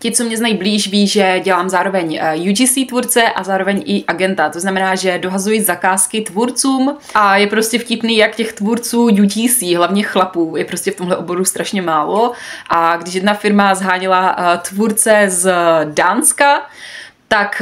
Ti, co mě znají blíž, ví, že dělám zároveň UGC tvůrce a zároveň i agenta. To znamená, že dohazuji zakázky tvůrcům a je prostě vtipný, jak těch tvůrců UGC, hlavně chlapů, je prostě v tomhle oboru strašně málo. A když jedna firma zháněla tvůrce z Dánska, tak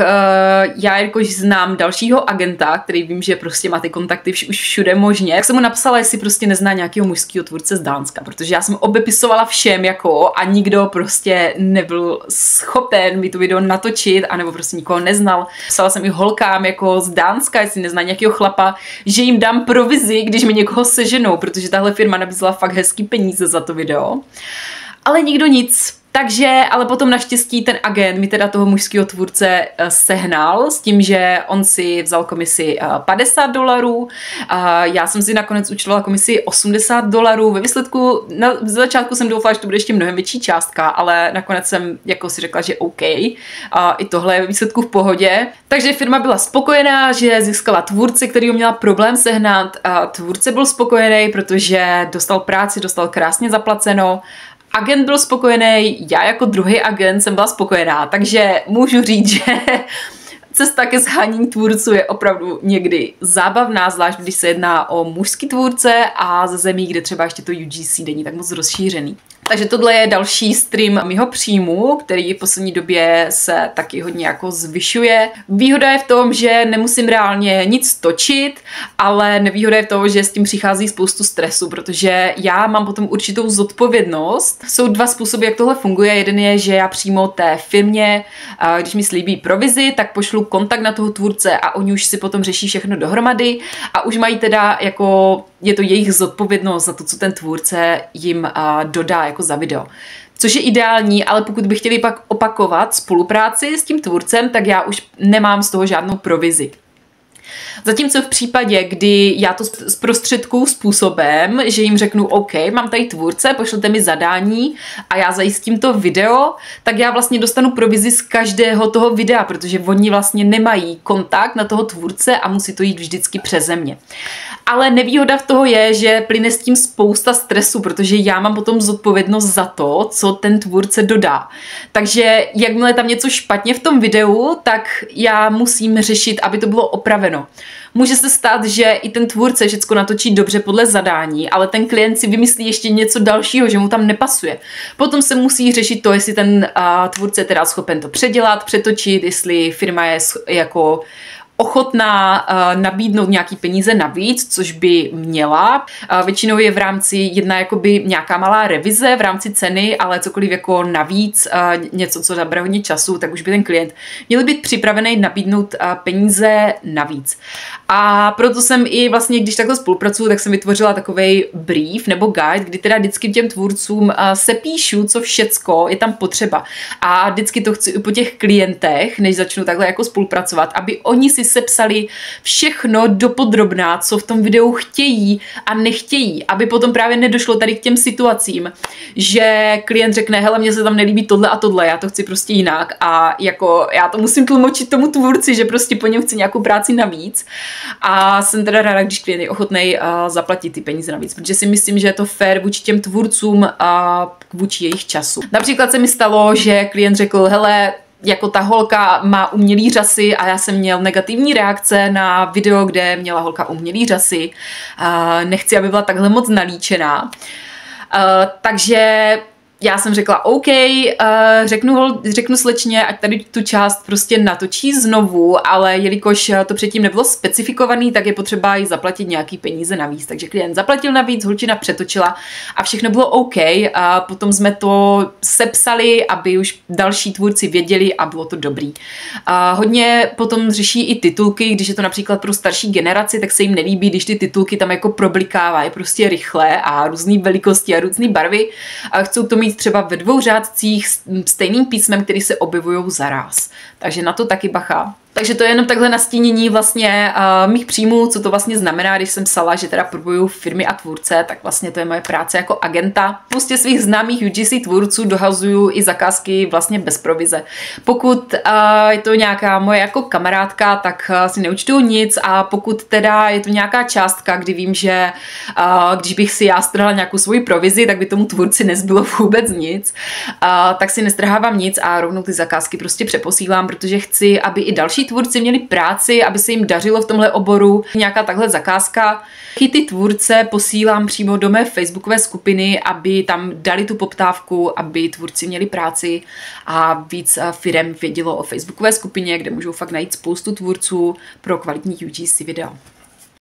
já jakož znám dalšího agenta, který vím, že prostě má ty kontakty už všude možně, tak jsem mu napsala, jestli prostě nezná nějakého mužského tvůrce z Dánska, protože já jsem obepisovala všem jako a nikdo prostě nebyl schopen mi to video natočit, anebo prostě nikoho neznal. Psala jsem i holkám jako z Dánska, jestli nezná nějakého chlapa, že jim dám provizi, když mi někoho seženou, protože tahle firma nabízela fakt hezký peníze za to video. Ale nikdo nic. Takže, ale potom naštěstí ten agent mi teda toho mužského tvůrce sehnal s tím, že on si vzal komisi $50. Já jsem si nakonec účtovala komisi $80. Ve výsledku, v začátku jsem doufala, že to bude ještě mnohem větší částka, ale nakonec jsem jako si řekla, že OK. I tohle je ve výsledku v pohodě. Takže firma byla spokojená, že získala tvůrce, který měla problém sehnat. Tvůrce byl spokojený, protože dostal práci, dostal krásně zaplaceno. Agent byl spokojený, já jako druhý agent jsem byla spokojená, takže můžu říct, že cesta ke shánění tvůrců je opravdu někdy zábavná, zvlášť když se jedná o mužský tvůrce a ze zemí, kde třeba ještě to UGC není tak moc rozšířený. Takže tohle je další stream mýho příjmu, který v poslední době se taky hodně jako zvyšuje. Výhoda je v tom, že nemusím reálně nic točit, ale nevýhoda je v tom, že s tím přichází spoustu stresu, protože já mám potom určitou zodpovědnost. Jsou dva způsoby, jak tohle funguje. Jeden je, že já přímo té firmě, když mi slíbí provizi, tak pošlu kontakt na toho tvůrce a oni už si potom řeší všechno dohromady a už mají teda jako, je to jejich zodpovědnost za to, co ten tvůrce jim dodá jako za video. Což je ideální, ale pokud by chtěli pak opakovat spolupráci s tím tvůrcem, tak já už nemám z toho žádnou provizi. Zatímco v případě, kdy já to zprostředkuju způsobem, že jim řeknu OK, mám tady tvůrce, pošlete mi zadání a já zajistím to video, tak já vlastně dostanu provizi z každého toho videa, protože oni vlastně nemají kontakt na toho tvůrce a musí to jít vždycky přeze mě. Ale nevýhoda v toho je, že plyne s tím spousta stresu, protože já mám potom zodpovědnost za to, co ten tvůrce dodá. Takže jakmile je tam něco špatně v tom videu, tak já musím řešit, aby to bylo opraveno. Může se stát, že i ten tvůrce všechno natočí dobře podle zadání, ale ten klient si vymyslí ještě něco dalšího, že mu tam nepasuje. Potom se musí řešit to, jestli ten tvůrce je teda schopen to předělat, přetočit, jestli firma je jako ochotná nabídnout nějaký peníze navíc, což by měla. Většinou je v rámci jedna jakoby nějaká malá revize v rámci ceny, ale cokoliv jako navíc, něco, co zabere hodně času, tak už by ten klient měl být připravený nabídnout peníze navíc. A proto jsem i vlastně, když takhle spolupracuju, tak jsem vytvořila takovej brief nebo guide, kdy teda vždycky těm tvůrcům sepíšu, co všecko je tam potřeba. A vždycky to chci i po těch klientech, než začnu takhle jako spolupracovat, aby oni si sepsali všechno dopodrobná, co v tom videu chtějí a nechtějí, aby potom právě nedošlo tady k těm situacím, že klient řekne, hele, mně se tam nelíbí tohle a tohle, já to chci prostě jinak a jako já to musím tlumočit tomu tvůrci, že prostě po něm chci nějakou práci navíc a jsem teda ráda, když klient je ochotnej zaplatit ty peníze navíc, protože si myslím, že je to fair vůči těm tvůrcům a vůči jejich času. Například se mi stalo, že klient řekl, hele, jako ta holka má umělý řasy a já jsem měl negativní reakce na video, kde měla holka umělý řasy. Nechci, aby byla takhle moc nalíčená. Takže já jsem řekla OK, řeknu slečně, ať tady tu část prostě natočí znovu, ale jelikož to předtím nebylo specifikovaný, tak je potřeba jí zaplatit nějaký peníze navíc. Takže klient zaplatil navíc, holčina přetočila a všechno bylo OK. A potom jsme to sepsali, aby už další tvůrci věděli a bylo to dobrý. Hodně potom řeší i titulky, když je to například pro starší generaci, tak se jim nelíbí, když ty titulky tam jako problikávají prostě rychle a různé velikosti a různé barvy. A chcou to mít třeba ve 2 řádcích stejným písmem, který se objevují zaráz. Takže na to taky bacha. Takže to je jenom takhle nastínění vlastně mých příjmů, co to vlastně znamená, když jsem psala, že teda propojuju firmy a tvůrce, tak vlastně to je moje práce jako agenta. Prostě svých známých UGC tvůrců dohazuju i zakázky vlastně bez provize. Pokud je to nějaká moje jako kamarádka, tak si neúčtuju nic, a pokud teda je to nějaká částka, kdy vím, že když bych si já strhla nějakou svoji provizi, tak by tomu tvůrci nezbylo vůbec nic, tak si nestrhávám nic a rovnou ty zakázky prostě přeposílám, protože chci, aby i další tvůrci měli práci, aby se jim dařilo v tomhle oboru. Nějaká takhle zakázka. Ty tvůrce posílám přímo do mé facebookové skupiny, aby tam dali tu poptávku, aby tvůrci měli práci a víc firem vědělo o facebookové skupině, kde můžou fakt najít spoustu tvůrců pro kvalitní UGC video.